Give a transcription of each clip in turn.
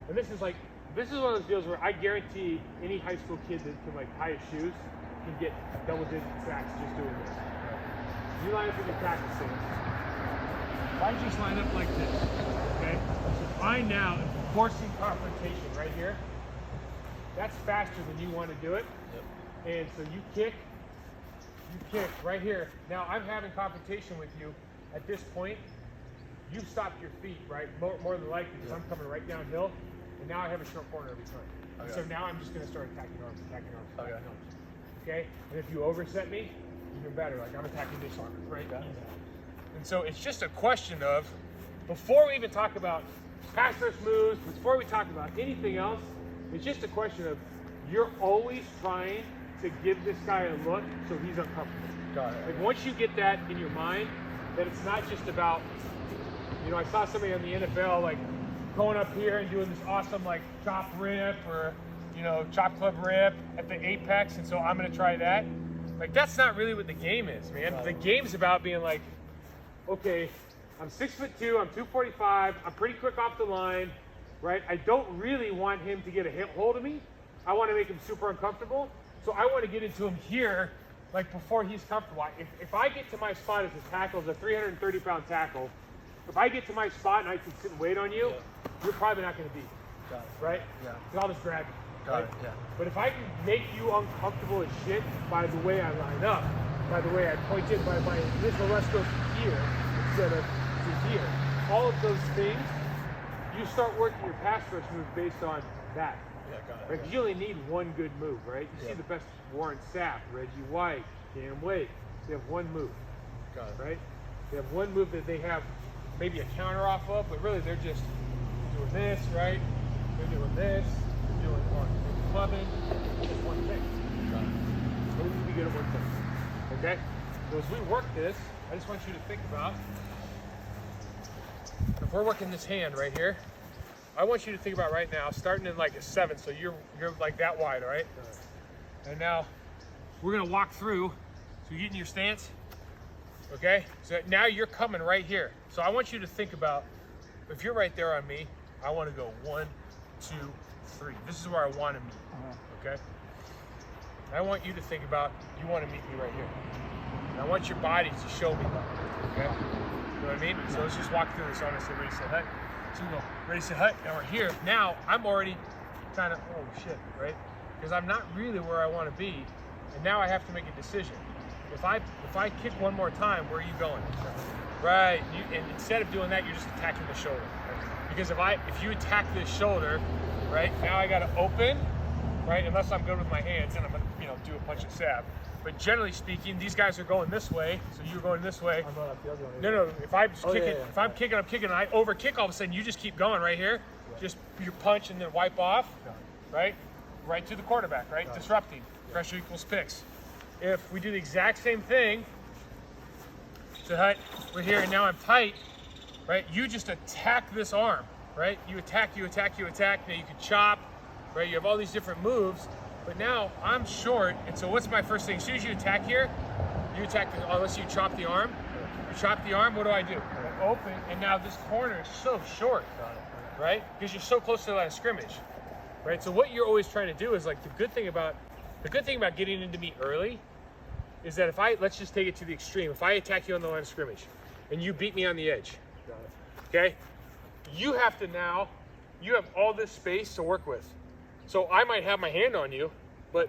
And this is one of those deals where I guarantee any high school kid that can like tie his shoes can get double-digit sacks just doing this. You line up in your practice stance. I just line up like this, okay? So I now am forcing confrontation right here. That's faster than you want to do it. Yep. And so you kick right here. Now I'm having confrontation with you. At this point, you stopped your feet, right? More than likely, because I'm coming right downhill, and now I have a short corner every time. Okay. So now I'm just going to start attacking arms. Okay. Okay? And if you overset me, even better. Like I'm attacking this arm, right? And so it's just a question of, before we even talk about pass rush moves, before we talk about anything else, it's just a question of you're always trying to give this guy a look so he's uncomfortable. Got it. Like once you get that in your mind, that it's not just about, you know, I saw somebody on the NFL like going up here and doing this awesome like chop rip or, you know, chop club rip at the apex, and so I'm gonna try that. Like that's not really what the game is, man. The game's about being like, okay, I'm 6'2", I'm 245, I'm pretty quick off the line, right? I don't really want him to get a hip hold of me. I want to make him super uncomfortable. So I want to get into him here, like before he's comfortable. If I get to my spot as a tackle, as a 330-pound tackle, if I get to my spot and I can sit and wait on you, you're probably not going to beat me, right? Yeah. Because I'll just grab you. Got it, yeah. But if I can make you uncomfortable as shit by the way I line up, by the way I point in, by my initial rush goes to here instead of to here, all of those things, you start working your pass rush move based on that. Yeah, got it. Right? Because you only need one good move, right? You see the best Warren Sapp, Reggie White, Cam Wake. They have one move, got it. Right? They have one move that they have maybe a counter off of, but really they're just doing this, right? They're doing this, they're doing one clubbing, just one thing. Got it. So we need to be good at one thing. Okay? So as we work this, I just want you to think about, if we're working this hand right here, I want you to think about right now, starting in like a 7, so you're like that wide, all right? And now we're gonna walk through, so you get in your stance, okay? So now you're coming right here. So I want you to think about, if you're right there on me, I wanna go 1, 2, 3. This is where I wanna meet, okay? And I want you to think about, you wanna meet me right here. And I want your body to show me that, okay? You know what I mean? So let's just walk through this. Honestly, ready, set, hut. So we go, ready, set, hut. Now we're here. Now I'm already kind of, oh shit, right? Because I'm not really where I want to be, and now I have to make a decision. If I kick one more time, where are you going? Right. And instead of doing that, you're just attacking the shoulder. Right? Because if you attack this shoulder, right? Now I got to open, right? Unless I'm good with my hands, and I'm gonna, you know, do a punch and stab. But generally speaking, these guys are going this way, so you're going this way. I'm going up the other one. No. If I'm kicking, if I'm kicking, and I overkick, all of a sudden you just keep going right here. Yeah. Just your punch and then wipe off, right? Right to the quarterback, right? Disrupting. Pressure equals picks. If we do the exact same thing, so we're here and now I'm tight, right? You just attack this arm, right? You attack. Now you can chop, right? You have all these different moves. But now I'm short, and so what's my first thing? As soon as you attack here, you attack unless you chop the arm. You chop the arm, what do? I open, and now this corner is so short, right? Because you're so close to the line of scrimmage, right? So what you're always trying to do is like the good thing about getting into me early is that let's just take it to the extreme. If I attack you on the line of scrimmage and you beat me on the edge, okay? You have all this space to work with. So I might have my hand on you, but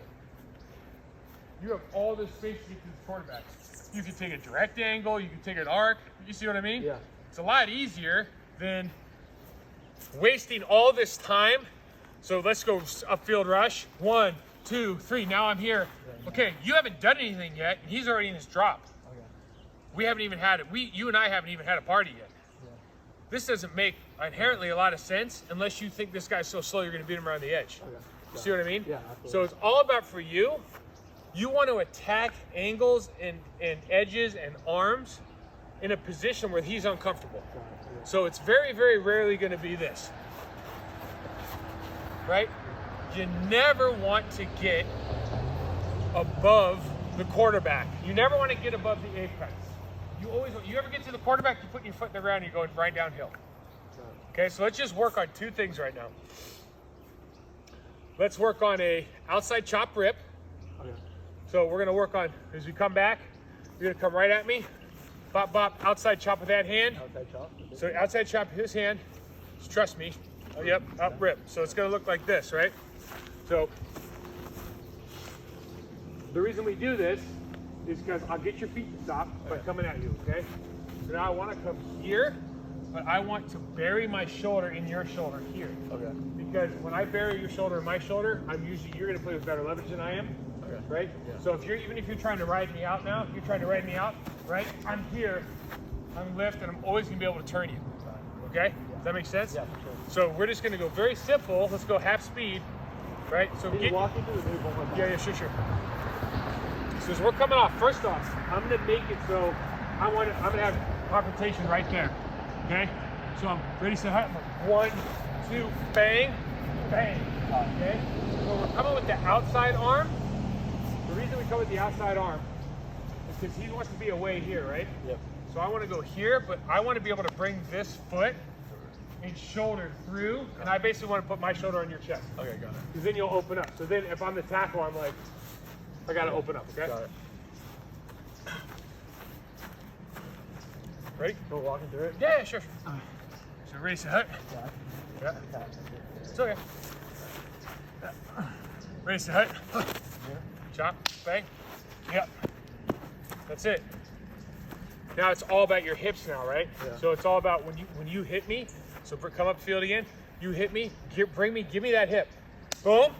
you have all this space to get to the quarterback. You can take a direct angle, you can take an arc, you see what I mean? Yeah. It's a lot easier than wasting all this time. So let's go upfield rush. 1, 2, 3, now I'm here. Okay, you haven't done anything yet, and he's already in his drop. Okay. We haven't even had it, you and I haven't even had a party yet. This doesn't make inherently a lot of sense unless you think this guy's so slow you're going to beat him around the edge. Okay. You see what I mean? Yeah, absolutely. So it's all about for you. You want to attack angles and edges and arms in a position where he's uncomfortable. Yeah. So it's very, very rarely going to be this. Right? You never want to get above the quarterback. You never want to get above the apex. You ever get to the quarterback, you put your foot in the ground, and you're going right downhill. Okay, so let's just work on two things right now. Let's work on a outside chop rip. Okay. So we're gonna work on, as we come back, you're gonna come right at me. Bop, bop, outside chop with that hand. Outside chop. Okay. So outside chop his hand. Just trust me. Oh, yep, up rip. So it's gonna look like this, right? So the reason we do this is because I'll get your feet to stop by coming at you, okay? So now I wanna come here, but I want to bury my shoulder in your shoulder here. Okay. Because when I bury your shoulder in my shoulder, you're gonna play with better leverage than I am, right? Yeah. So even if you're trying to ride me out now, you're trying to ride me out, right? I'm here, I'm lift, and I'm always gonna be able to turn you, okay? Does that make sense? Yeah, for sure. So we're just gonna go very simple. Let's go half speed, right? So Can you walk into the maybe one more time? yeah, sure. So as we're coming off, first off, I'm gonna make it so I'm gonna have confrontation right there. Okay? So I'm ready, set, hut. 1, 2, bang, bang. Okay? So we're coming with the outside arm. The reason we come with the outside arm is because he wants to be away here, right? Yep. So I want to go here, but I want to be able to bring this foot and shoulder through, and I basically want to put my shoulder on your chest. Okay, got it. Because then you'll open up. So then if I'm the tackle, I'm like, I gotta open up, okay? Got it. Ready? Go walking through it? Yeah, sure. So ready, set, hut. Yeah. Yeah. It's okay. Ready, set, hut. Chop, bang. Yep. That's it. Now it's all about your hips now, right? Yeah. So it's all about when you hit me. So come up field again. You hit me. Give me that hip. Boom.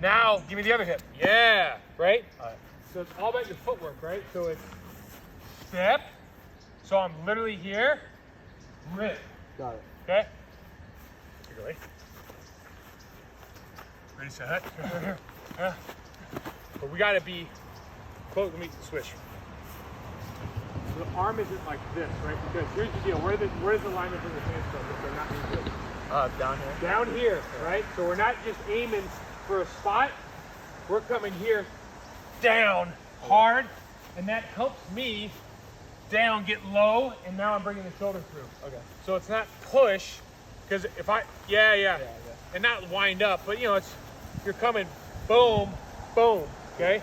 Now give me the other hip. Yeah. Right. All right. So it's all about your footwork, right? So it's step. So I'm literally here. Rip. Got it. Okay. Take it away. Ready, set, hut. Yeah. But we gotta be close. Let me switch. So the arm isn't like this, right? Because here's the deal. Where's the alignment for the hands from if they're not being good? Down here. Down here, right? So we're not just aiming for a spot. We're coming here down hard, and that helps me down, get low, and now I'm bringing the shoulder through. Okay. So it's not push, because if yeah, and not wind up, but you know, you're coming, boom, boom, okay?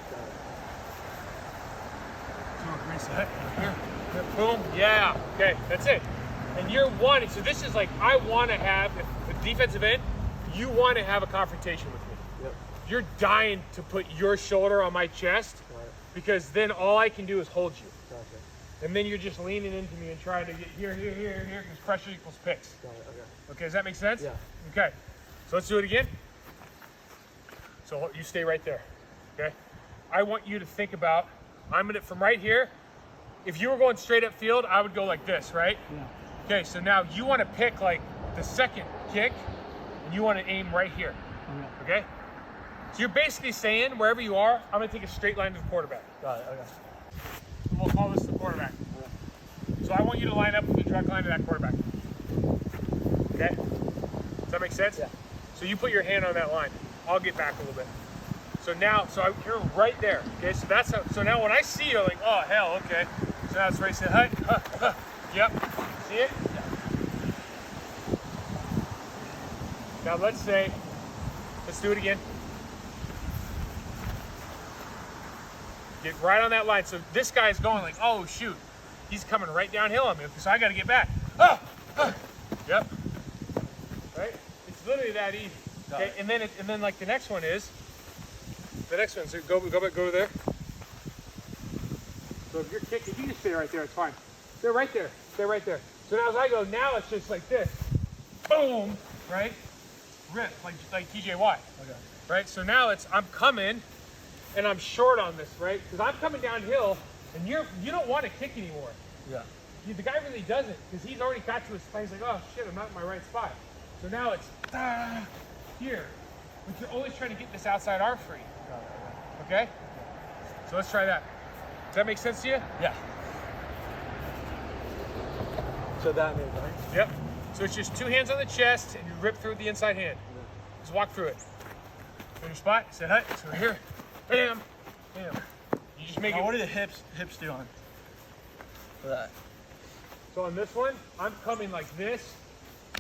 So reset, here, boom, yeah, okay, that's it. And you're wanting, so this is like, I want to have, the defensive end, you want to have a confrontation with me. Yep. You're dying to put your shoulder on my chest, Right. because then all I can do is hold you. Gotcha. And then you're just leaning into me and trying to get here, because pressure equals picks. Got it. Okay. Okay, does that make sense? Yeah. Okay, so let's do it again. So you stay right there, okay? I want you to think about, from right here, if you were going straight up field, I would go like this, right? Yeah. Okay, so now you want to pick like the second kick, and you want to aim right here, okay? So you're basically saying, wherever you are, I'm going to take a straight line to the quarterback. Got it. Okay. So we'll call this the quarterback. So I want you to line up with the direct line to that quarterback. Okay? Does that make sense? Yeah. So you put your hand on that line. I'll get back a little bit. So now, you're right there. Okay, so that's how, so now when I see you, I'm like, oh hell, okay. So now it's race it, hut. Yep. See it? Yeah. Now let's do it again. Get right on that line. So this guy's going like, oh shoot, he's coming right downhill on me, so I got to get back. Yep. Right? It's literally that easy. Okay, and then like the next one is, so go there. So if you're kicking, you can stay right there. It's fine. Stay right there. Stay right there. So now as I go, now it's just like this. Boom. Right? Rip like TJY. Okay. Right? So now I'm coming. And I'm short on this, right? Because I'm coming downhill, and you don't want to kick anymore. Yeah. The guy really doesn't, because he's already got to his spot. He's like, oh shit, I'm not in my right spot. So now it's here, but you're always trying to get this outside arm free. Okay? So let's try that. Does that make sense to you? Yeah. So that means, right? Yep. So it's just two hands on the chest, and you rip through the inside hand. Just walk through it. In your spot, say hut. So here. Bam, bam. You just make it. What do the hips do on for that? So on this one, I'm coming like this.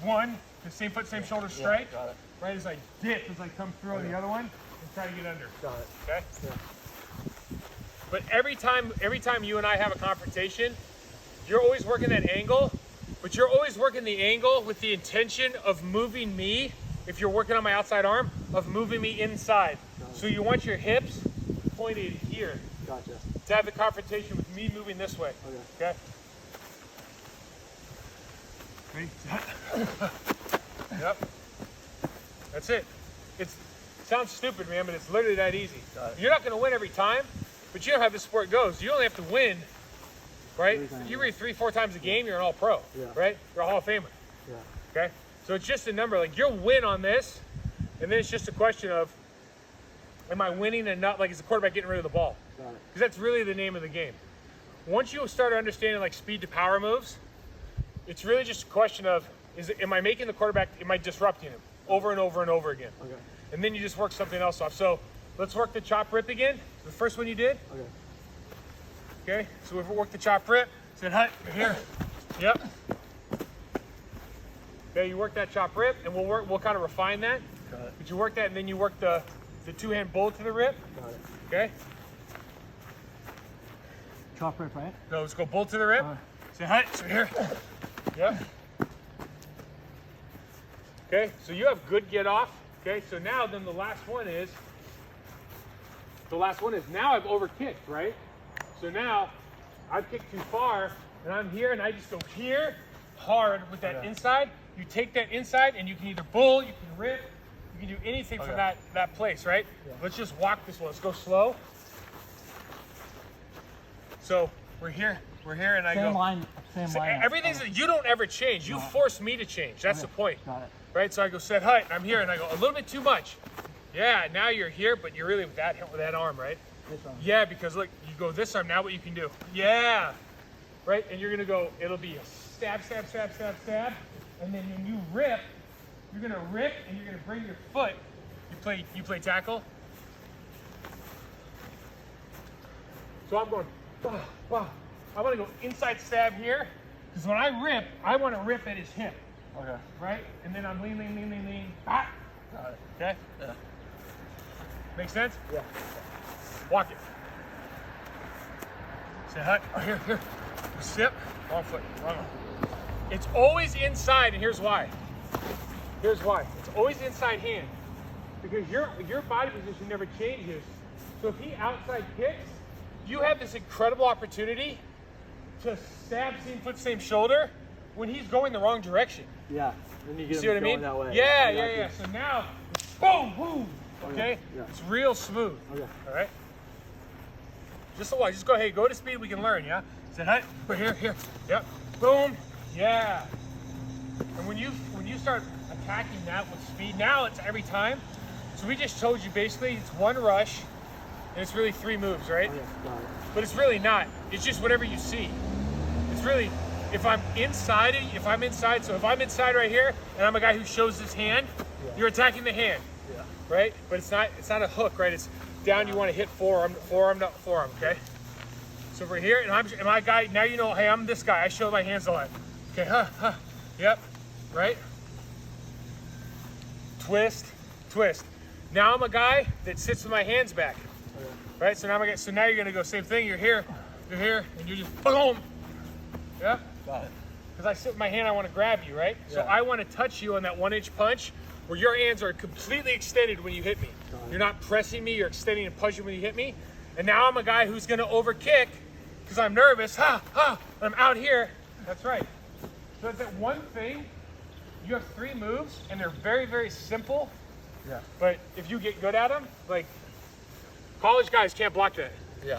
one, the same foot, same shoulder strike. Got it. Right as I dip, as I come through on the other one, and try to get under. Got it. Okay? Yeah. But every time you and I have a confrontation, you're always working that angle, but you're always working the angle with the intention of moving me, if you're working on my outside arm, of moving me inside. So you want your hips pointed here. Gotcha. To have the confrontation with me moving this way. Okay? Ready? Yep. That's it. It sounds stupid, man, but it's literally that easy. You're not going to win every time, but you know how this sport goes. You only have to win, right? You read 3-4 times a game, you're an all-pro, right? You're a Hall of Famer. Yeah. Okay? So it's just a number. Like, you'll win on this, and then it's just a question of, am I winning and not, like, is the quarterback getting rid of the ball? Because that's really the name of the game. Once you start understanding, like, speed to power moves, it's really just a question of, am I making the quarterback, am I disrupting him over and over and over again? Okay. And then you just work something else off. So let's work the chop rip again. The first one you did. Okay. Okay, so we've worked the chop rip. Said, hut, here. Yep. Okay, you work that chop rip, and we'll kind of refine that. Got it. But you work that, and then you work the two-hand bull to the rip. Got it. Okay. Chop rip, right? So let's go bull to the rip. Say hut. So here. Yep. Okay, so you have good get off. Okay, so now then the last one is now I've overkicked, right? So now I've kicked too far and I'm here and I just go here hard with that inside. You take that inside and you can either bull, you can rip, you can do anything from that place, right? Yeah. Let's just walk this one. Let's go slow. So we're here and I go. Same line. Everything's you don't ever change. You force me to change. That's the point. Got it. Right? So I go set height, and I'm here, and I go a little bit too much. Yeah, now you're here, but you're really with that arm, right? This arm. Yeah, because look, you go this arm, now what you can do. Yeah. Right? And you're gonna go, it'll be a stab, stab, stab, stab, stab. And then when you rip, you're gonna rip and you're gonna bring your foot. You play tackle. So I'm going, bah, bah. I wanna go inside stab here, because when I rip, I wanna rip at his hip. Okay. Right? And then I'm lean. Ah! Got it. Okay? Yeah. Make sense? Yeah. Walk it. Say hut. Oh, here. Step. Wrong foot. Wrong arm. It's always inside, and here's why. It's always inside hand. Because your body position never changes. So if he outside kicks, you have this incredible opportunity to stab same foot, same shoulder when he's going the wrong direction. Yeah. Then you get see what I mean? That way. Yeah. So now, boom, boom. Okay? Yeah. It's real smooth. Okay. All right? Just a while. Just go, hey, go to speed, we can learn, yeah? Say, hey, we're here. Yep. Boom. Yeah. And when you start attacking that with speed, now it's every time. So we just told you basically it's one rush, and it's really 3 moves, right? Oh, yeah. Got it. But it's really not. It's just whatever you see. It's really, if I'm inside, so if I'm inside right here, and I'm a guy who shows his hand, you're attacking the hand, right? But it's not a hook, right? It's down, you want to hit forearm, okay? So we're here, and my guy, now you know, hey, I'm this guy. I show my hands a lot. Okay, yep, right? Twist. Now I'm a guy that sits with my hands back, right? So now you're gonna go same thing. You're here, and you're just boom. Yep. Got it. Because I sit with my hand, I want to grab you, right? Yeah. So I want to touch you on that 1-inch punch where your hands are completely extended when you hit me. You're not pressing me, you're extending and punching when you hit me. And now I'm a guy who's going to overkick because I'm nervous. And I'm out here. That's right. So it's that one thing. You have 3 moves, and they're very, very simple. Yeah. But if you get good at them, like college guys can't block that.